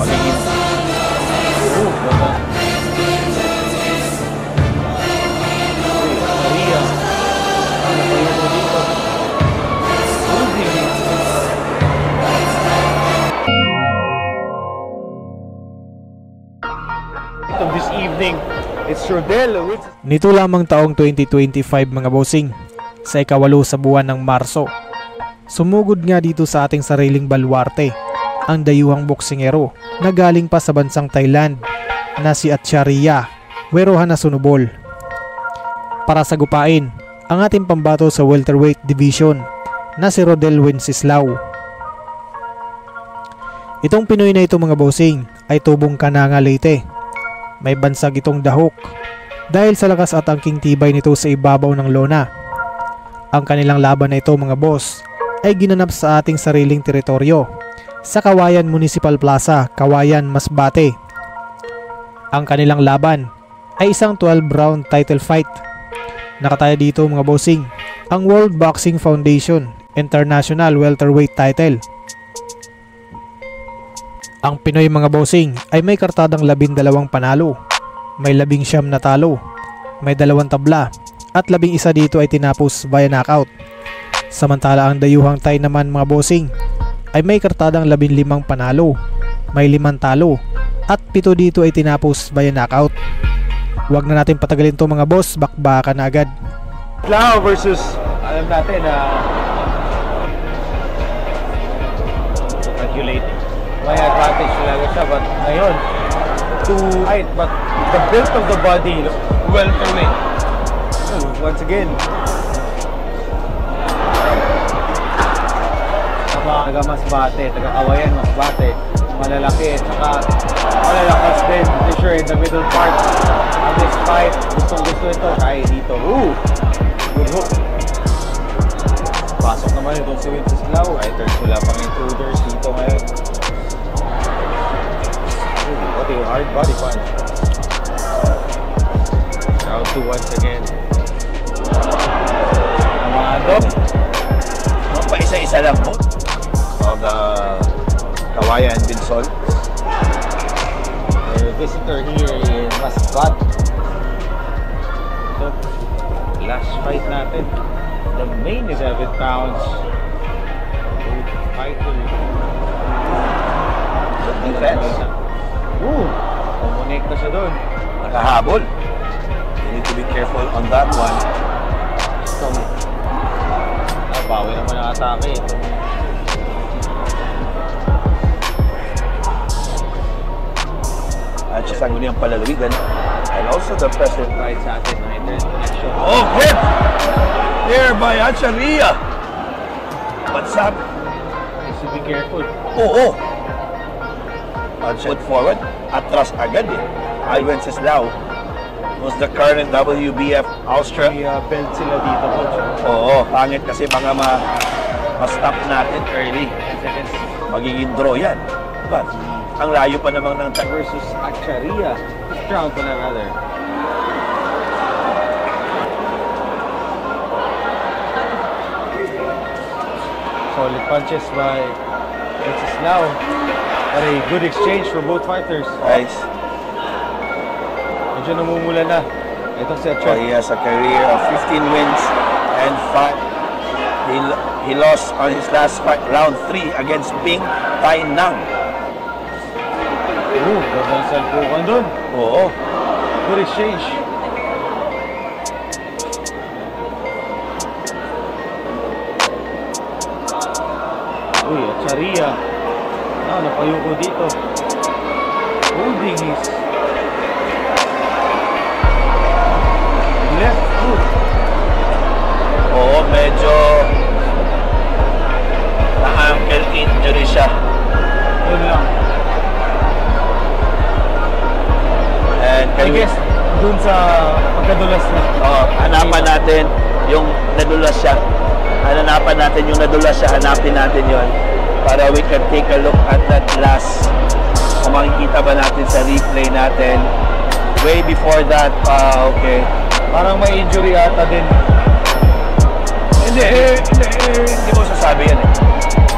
magiging ganda. Maria. Ano pa yun dito? This evening, it's Rodel. Nito lamang taong 2025 mga bossing, sa ikawalo sa buwan ng Marso, sumugod nga dito sa ating sariling baluarte ang dayuhang boksingero na galing pa sa bansang Thailand na si Acharya Werohanasunobol para sagupain ang ating pambato sa welterweight division na si Rodel Wenceslao. Itong Pinoy na ito mga bossing ay tubong Kananga, Leyte. May bansag itong dahok dahil sa lakas at angking tibay nito sa ibabaw ng lona. Ang kanilang laban na ito mga boss ay ginanap sa ating sariling teritoryo sa Kawayan Municipal Plaza, Kawayan, Masbate. Ang kanilang laban ay isang 12-round title fight. Nakataya dito mga bossing ang World Boxing Foundation International Welterweight title. Ang Pinoy mga bossing ay may kartadang 12 panalo, may 19 na talo, may 2 tabla at 11 dito ay tinapos via knockout. Samantala ang dayuhang Thai naman mga bossing ay may kartadang 15 panalo, may 5 talo at 7 dito ay tinapos via knockout. Huwag na natin patagalin to mga boss, bakbakan na agad. Lao versus, alam natin na regulating. May advantage talaga siya, but ngayon, too height, but the build of the body, welterweight. Once again, taga Masbate, taga Kawayan, Masbate, malalaki, at saka malalakas din. Sure, in the middle part of this fight, gustong gusto ito, kaya dito. Good hook. Pasok naman ito si Wenceslao. Fighters, wala pang intruders dito ngayon. What a hard body punch. Round 2 once again. Ang mga dog. Pa isa-isa lang po. Of the Kawayan Binsol. The visitor here in Masbat. So, last fight natin. The main is 7 pounds. Fighter. Defense. Kumonek na siya doon. Nakahabol. You need to be careful on that one. So, bawi naman ang atake. At siya sangguni ang palalawigan. And also the president Right sa atin na internet connection. Oh, hit! There by Acharya. What's up? Just be careful. Oo. Put forward. Atras agad eh. Ay Wenceslao was the current WBF Austria. May belt sila dito, coach. Oo, pangit kasi mga ma-stop natin early. 10 seconds. Magiging draw yan. But, ang layo pa namang ng Versus Acharya. First round pa na rather. Solid punches by Wenceslao. But a good exchange for both fighters. Nice. Medyo namumula na. Ito si So Acharya. he has a career of 15 wins and 5. He lost on his last fight, round 3 against Ping Tai Nang. Gandang salpukan dun. Oo. Good exchange. Acharya. Napayuko dito. Holding his left foot. Oo, medyo na-ankle injury siya. Yun lang. And I guess, dun sa pagkadulas na. hanapan natin yung nadulas siya. Hanapan natin yung nadulas siya. Hanapin natin yon para we can take a look at that last. Kung makikita ba natin sa replay natin. Way before that, okay. Parang may injury ata din. Hindi mo sasabi yan eh.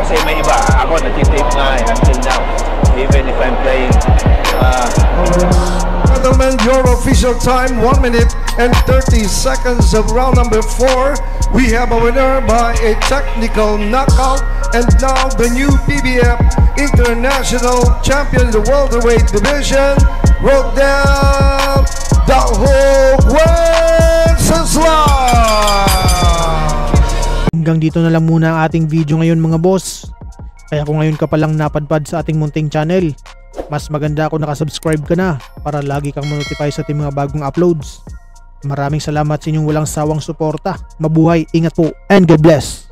Kasi may iba. Ako nagtitape nga eh, until now. Even if I'm playing gentlemen, your official time 1 minute and 30 seconds of round number 4. We have a winner by a technical knockout, and now the new PBF International Champion in the welterweight division, Rodel Dahog Wenceslas. Hanggang dito na lang muna ang ating video ngayon mga boss. Kaya kung ngayon ka palang napadpad sa ating munting channel, mas maganda kung nakasubscribe ka na para lagi kang ma-notify sa ating mga bagong uploads. Maraming salamat sa inyong walang sawang suporta. Mabuhay, ingat po, and God bless!